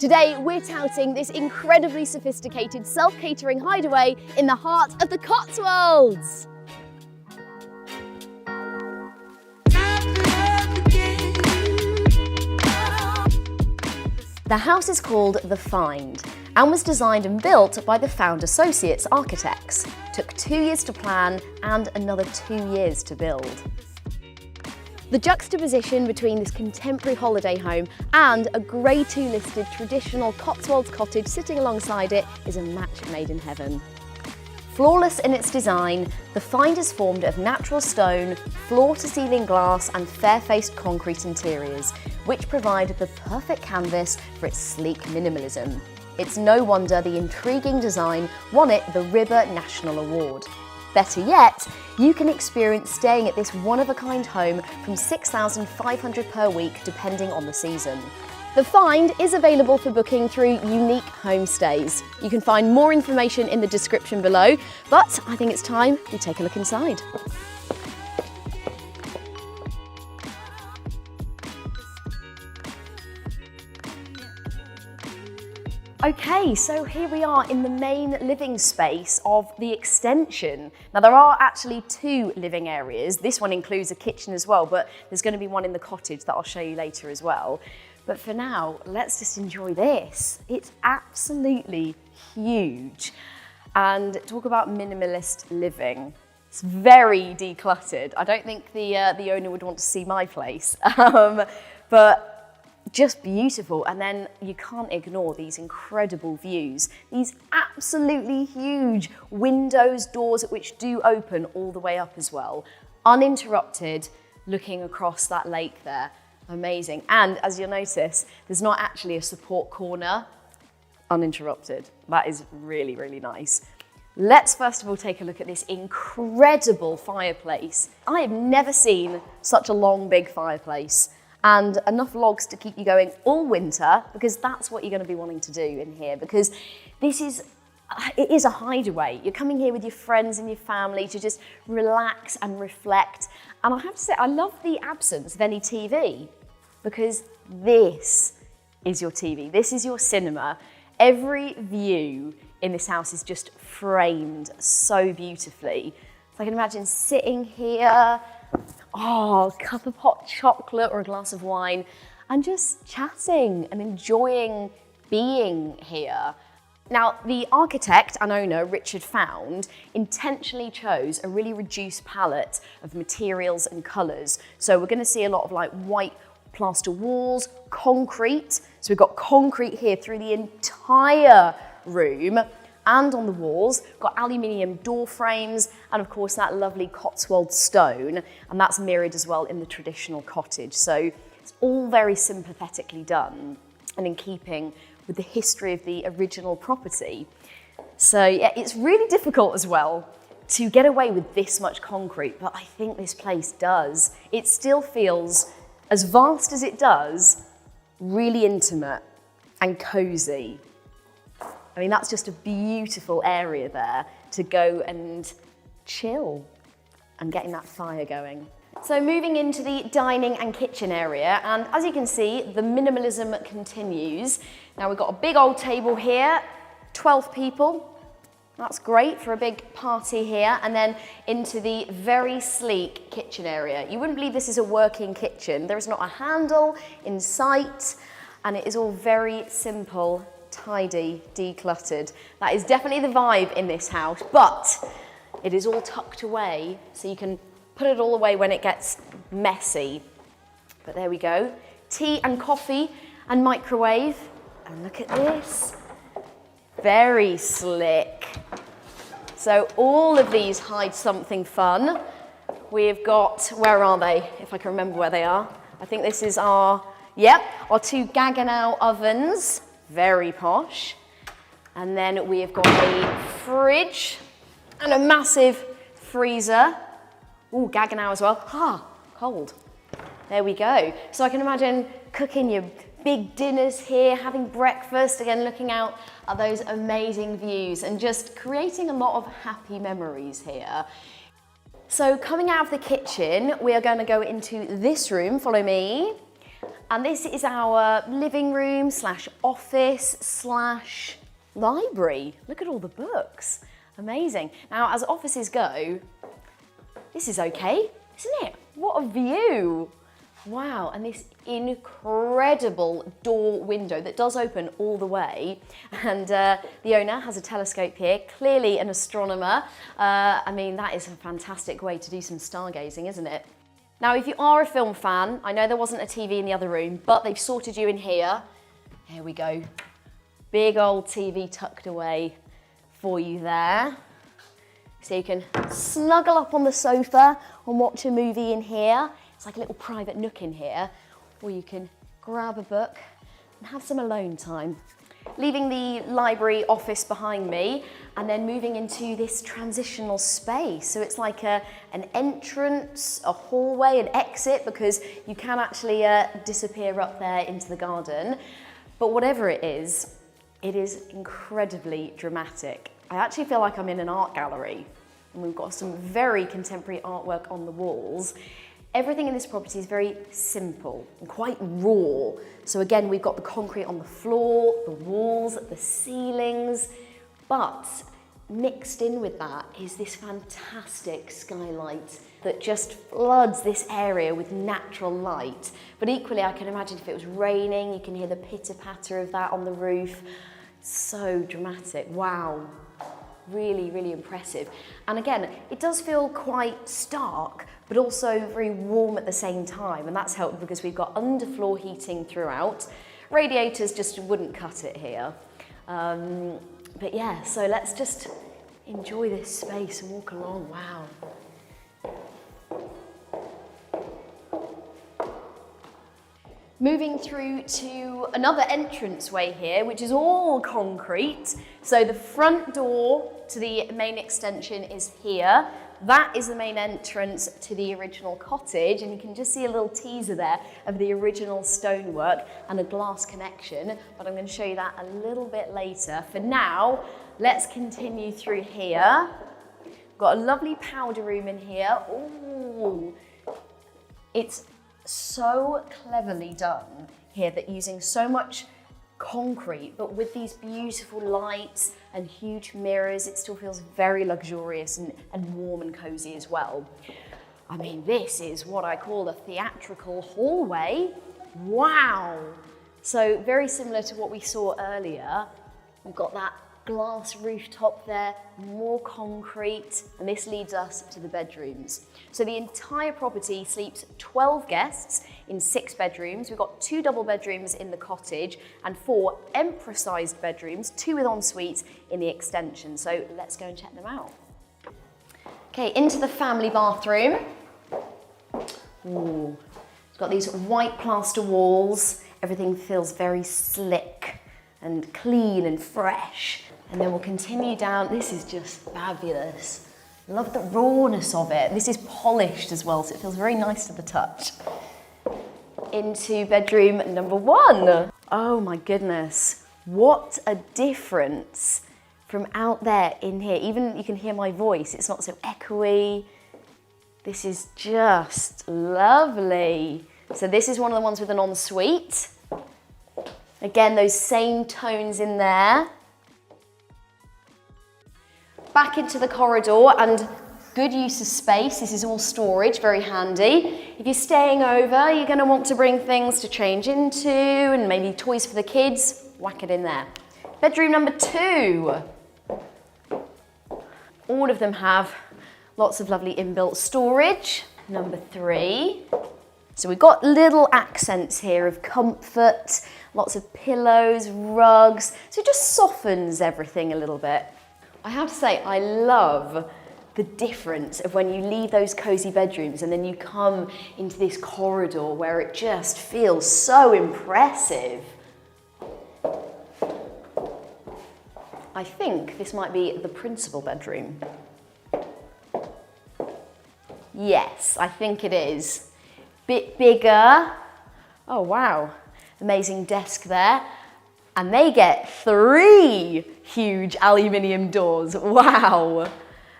Today, we're touting this incredibly sophisticated self-catering hideaway in the heart of the Cotswolds. The house is called The Find and was designed and built by the Found Associates architects. Took 2 years to plan and another 2 years to build. The juxtaposition between this contemporary holiday home and a Grade 2 listed traditional Cotswolds cottage sitting alongside it is a match made in heaven. Flawless in its design, The Find is formed of natural stone, floor-to-ceiling glass and fair-faced concrete interiors, which provide the perfect canvas for its sleek minimalism. It's no wonder the intriguing design won it the RIBA National Award. Better yet, you can experience staying at this one-of-a-kind home from $6,500 per week depending on the season. The Find is available for booking through Unique Homestays. You can find more information in the description below, but I think it's time we take a look inside. Okay, so here we are in the main living space of the extension. Now there are actually 2 living areas. This one includes a kitchen as well, but there's going to be one in the cottage that I'll show you later as well. But for now, let's just enjoy this. It's absolutely huge. And talk about minimalist living. It's very decluttered. I don't think the owner would want to see my place, but just beautiful. And then you can't ignore these incredible views. These absolutely huge windows, doors which do open all the way up as well. Uninterrupted, looking across that lake there. Amazing. And as you'll notice, there's not actually a support corner. Uninterrupted. That is really, really nice. Let's first of all take a look at this incredible fireplace. I have never seen such a long, big fireplace. And enough logs to keep you going all winter, because that's what you're going to be wanting to do in here, because it is a hideaway. You're coming here with your friends and your family to just relax and reflect. And I have to say, I love the absence of any TV, because this is your TV. This is your cinema. Every view in this house is just framed so beautifully. So I can imagine sitting here, a cup of hot chocolate or a glass of wine, and just chatting and enjoying being here. Now, the architect and owner, Richard Found, intentionally chose a really reduced palette of materials and colours. So we're going to see a lot of like white plaster walls, concrete. So we've got concrete here through the entire room. And on the walls, got aluminium door frames, and of course that lovely Cotswold stone, and that's mirrored as well in the traditional cottage. So it's all very sympathetically done and in keeping with the history of the original property. So yeah, it's really difficult as well to get away with this much concrete, but I think this place does. It still feels, as vast as it does, really intimate and cozy. I mean, that's just a beautiful area there to go and chill and getting that fire going. So moving into the dining and kitchen area, and as you can see, the minimalism continues. Now we've got a big old table here, 12 people. That's great for a big party here. And then into the very sleek kitchen area. You wouldn't believe this is a working kitchen. There is not a handle in sight, and it is all very simple, tidy, decluttered. That is definitely the vibe in this house, but it is all tucked away, so you can put it all away when it gets messy. But there we go. Tea and coffee and microwave. And look at this. Very slick. So all of these hide something fun. We've got, where are they? If I can remember where they are. I think this is our 2 Gaggenau ovens. Very posh. And then we have got a fridge and a massive freezer. Ooh, Gaggenau as well. Cold. There we go. So I can imagine cooking your big dinners here, having breakfast, again looking out at those amazing views and just creating a lot of happy memories here. So coming out of the kitchen, we are going to go into this room, follow me. And this is our living room slash office slash library. Look at all the books. Amazing. Now, as offices go, this is okay, isn't it? What a view. Wow, and this incredible door window that does open all the way. And the owner has a telescope here, clearly an astronomer. I mean, that is a fantastic way to do some stargazing, isn't it? Now, if you are a film fan, I know there wasn't a TV in the other room, but they've sorted you in here. Here we go. Big old TV tucked away for you there. So you can snuggle up on the sofa and watch a movie in here. It's like a little private nook in here. Or you can grab a book and have some alone time. Leaving the library office behind me and then moving into this transitional space. So it's like an entrance, a hallway, an exit, because you can actually disappear up there into the garden. But whatever it is incredibly dramatic. I actually feel like I'm in an art gallery, and we've got some very contemporary artwork on the walls. Everything in this property is very simple and quite raw. So again, we've got the concrete on the floor, the walls, the ceilings, but mixed in with that is this fantastic skylight that just floods this area with natural light. But equally, I can imagine if it was raining, you can hear the pitter-patter of that on the roof. So dramatic, wow. Really, really impressive. And again, it does feel quite stark, but also very warm at the same time. And that's helped because we've got underfloor heating throughout. Radiators just wouldn't cut it here. But yeah, so let's just enjoy this space and walk along. Wow. Moving through to another entranceway here, which is all concrete. So the front door to the main extension is here. That is the main entrance to the original cottage, and you can just see a little teaser there of the original stonework and a glass connection, but I'm going to show you that a little bit later. For now, let's continue through here. We've got a lovely powder room in here. Ooh, it's so cleverly done here that using so much concrete, but with these beautiful lights and huge mirrors, it still feels very luxurious and warm and cozy as well. I mean, this is what I call a theatrical hallway. Wow. So very similar to what we saw earlier. We've got that glass rooftop there, more concrete, and this leads us to the bedrooms. So the entire property sleeps 12 guests in 6 bedrooms. We've got 2 double bedrooms in the cottage and 4 emperor-sized bedrooms, 2 with en-suites in the extension. So let's go and check them out. Okay, into the family bathroom. Ooh, it's got these white plaster walls. Everything feels very slick and clean and fresh. And then we'll continue down. This is just fabulous. Love the rawness of it. This is polished as well, so it feels very nice to the touch. Into bedroom number 1. Oh my goodness. What a difference from out there in here. Even you can hear my voice. It's not so echoey. This is just lovely. So this is one of the ones with an ensuite. Again, those same tones in there. Back into the corridor, and good use of space. This is all storage, very handy. If you're staying over, you're going to want to bring things to change into and maybe toys for the kids. Whack it in there. Bedroom number 2. All of them have lots of lovely inbuilt storage. Number 3. So we've got little accents here of comfort, lots of pillows, rugs. So it just softens everything a little bit. I have to say, I love the difference of when you leave those cozy bedrooms and then you come into this corridor where it just feels so impressive. I think this might be the principal bedroom. Yes, I think it is. Bit bigger. Oh wow, amazing desk there. And they get 3 huge aluminium doors. Wow.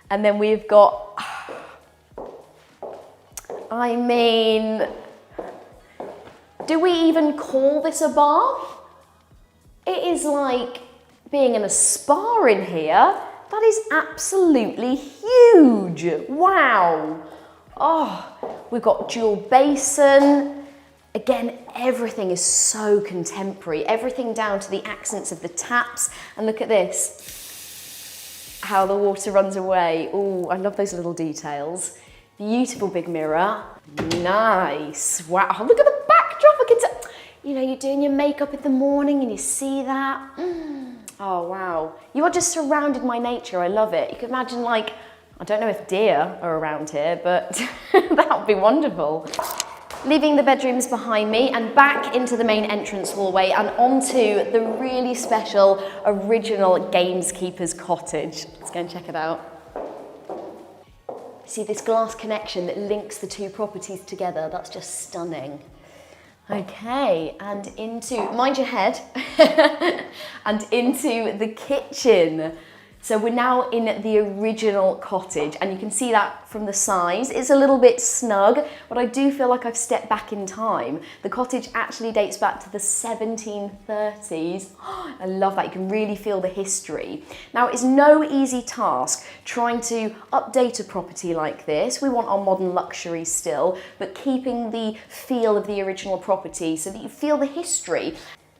And then we've got, Do we even call this a bath? It is like being in a spa in here. That is absolutely huge. Wow. Oh, we've got dual basin. Again, everything is so contemporary. Everything down to the accents of the taps. And look at this, how the water runs away. Oh, I love those little details. Beautiful big mirror. Nice. Wow, look at the backdrop. I can tell. You know, you're doing your makeup in the morning and you see that. Oh, wow. You are just surrounded by nature. I love it. You can imagine, like, I don't know if deer are around here, but that would be wonderful. Leaving the bedrooms behind me and back into the main entrance hallway and onto the really special original Gameskeeper's cottage. Let's go and check it out. See this glass connection that links the two properties together? That's just stunning. Okay, and into, mind your head, and into the kitchen. So we're now in the original cottage, and you can see that from the size. It's a little bit snug, but I do feel like I've stepped back in time. The cottage actually dates back to the 1730s. I love that, you can really feel the history. Now, it's no easy task trying to update a property like this. We want our modern luxury still, but keeping the feel of the original property so that you feel the history.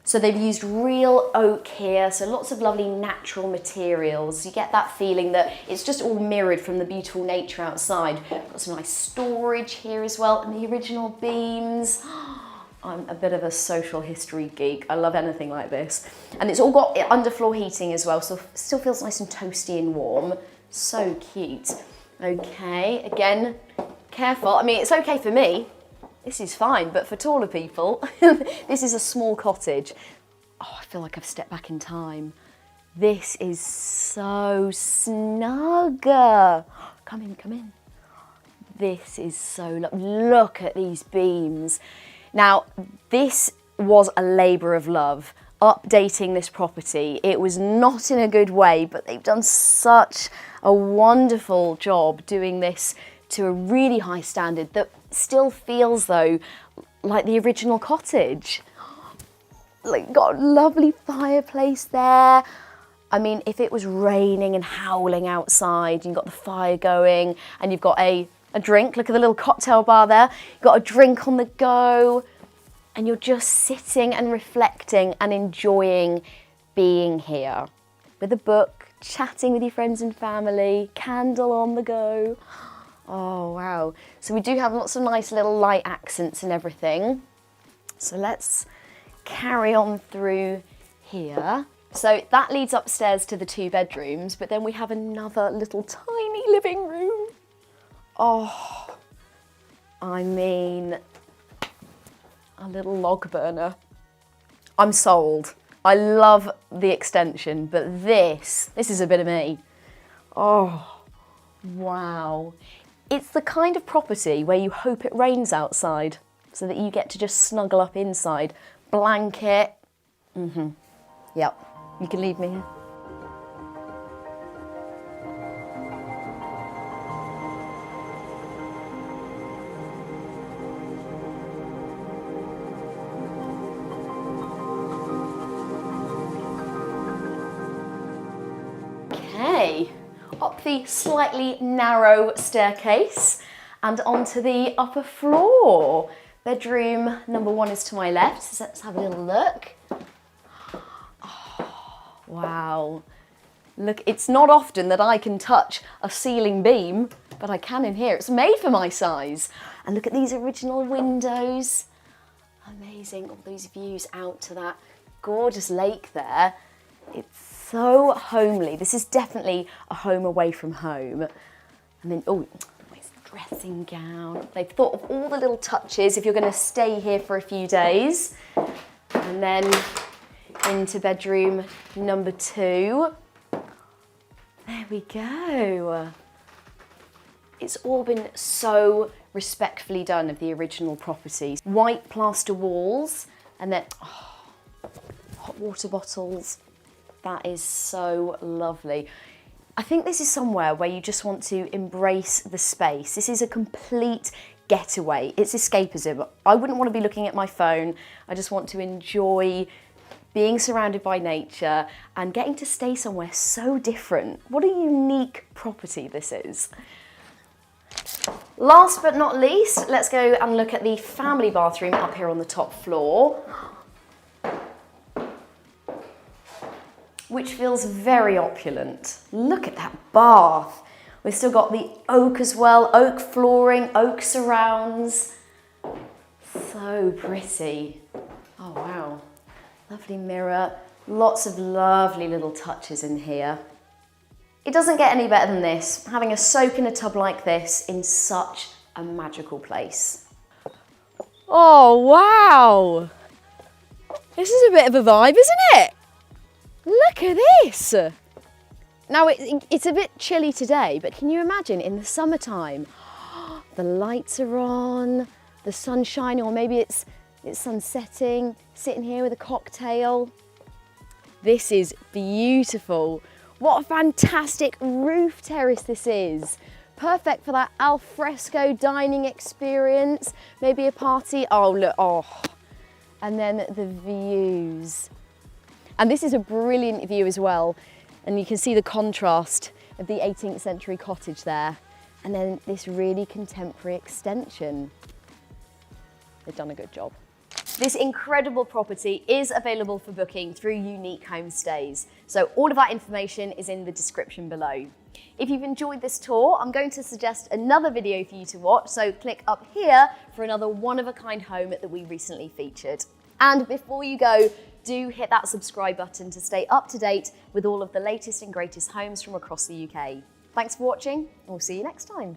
So they've used real oak here, so lots of lovely natural materials. You get that feeling that it's just all mirrored from the beautiful nature outside. Got some nice storage here as well, and the original beams. I'm a bit of a social history geek. I love anything like this. And it's all got underfloor heating as well, so it still feels nice and toasty and warm. So cute. Okay, again, careful. I mean, it's okay for me. This is fine, but for taller people, this is a small cottage. Oh, I feel like I've stepped back in time. This is so snug. Come in, come in. This is so lovely. Look at these beams. Now, this was a labour of love, updating this property. It was not in a good way, but they've done such a wonderful job doing this to a really high standard that still feels, though, like the original cottage. Like, got a lovely fireplace there. I mean, if it was raining and howling outside, you've got the fire going and you've got a drink, look at the little cocktail bar there, you've got a drink on the go and you're just sitting and reflecting and enjoying being here with a book, chatting with your friends and family, candle on the go. Oh, wow. So we do have lots of nice little light accents and everything. So let's carry on through here. So that leads upstairs to the 2 bedrooms, but then we have another little tiny living room. Oh, I mean, a little log burner. I'm sold. I love the extension, but this is a bit of me. Oh, wow. It's the kind of property where you hope it rains outside so that you get to just snuggle up inside. Blanket. Yep, you can leave me here. Okay. Up the slightly narrow staircase and onto the upper floor. Bedroom number 1 is to my left, so let's have a little look. Oh, wow. Look, it's not often that I can touch a ceiling beam, but I can in here. It's made for my size. And look at these original windows. Amazing, all those views out to that gorgeous lake there. It's so homely. This is definitely a home away from home. And then, oh, nice dressing gown. They've thought of all the little touches if you're going to stay here for a few days. And then into bedroom number 2. There we go. It's all been so respectfully done of the original properties. White plaster walls and then hot water bottles. That is so lovely. I think this is somewhere where you just want to embrace the space. This is a complete getaway. It's escapism. I wouldn't want to be looking at my phone. I just want to enjoy being surrounded by nature and getting to stay somewhere so different. What a unique property this is. Last but not least, let's go and look at the family bathroom up here on the top floor, which feels very opulent. Look at that bath. We've still got the oak as well, oak flooring, oak surrounds. So pretty. Oh wow. Lovely mirror, lots of lovely little touches in here. It doesn't get any better than this, having a soak in a tub like this in such a magical place. Oh, wow. This is a bit of a vibe, isn't it? Look at this. Now, it's a bit chilly today, but can you imagine in the summertime? The lights are on, the sun's shining, or maybe it's sun setting, sitting here with a cocktail. This is beautiful. What a fantastic roof terrace this is. Perfect for that al fresco dining experience, maybe a party. Oh, look, oh. And then the views. And this is a brilliant view as well. And you can see the contrast of the 18th century cottage there. And then this really contemporary extension. They've done a good job. This incredible property is available for booking through Unique Homestays. So all of that information is in the description below. If you've enjoyed this tour, I'm going to suggest another video for you to watch. So click up here for another one-of-a-kind home that we recently featured. And before you go, do hit that subscribe button to stay up to date with all of the latest and greatest homes from across the UK. Thanks for watching, and we'll see you next time.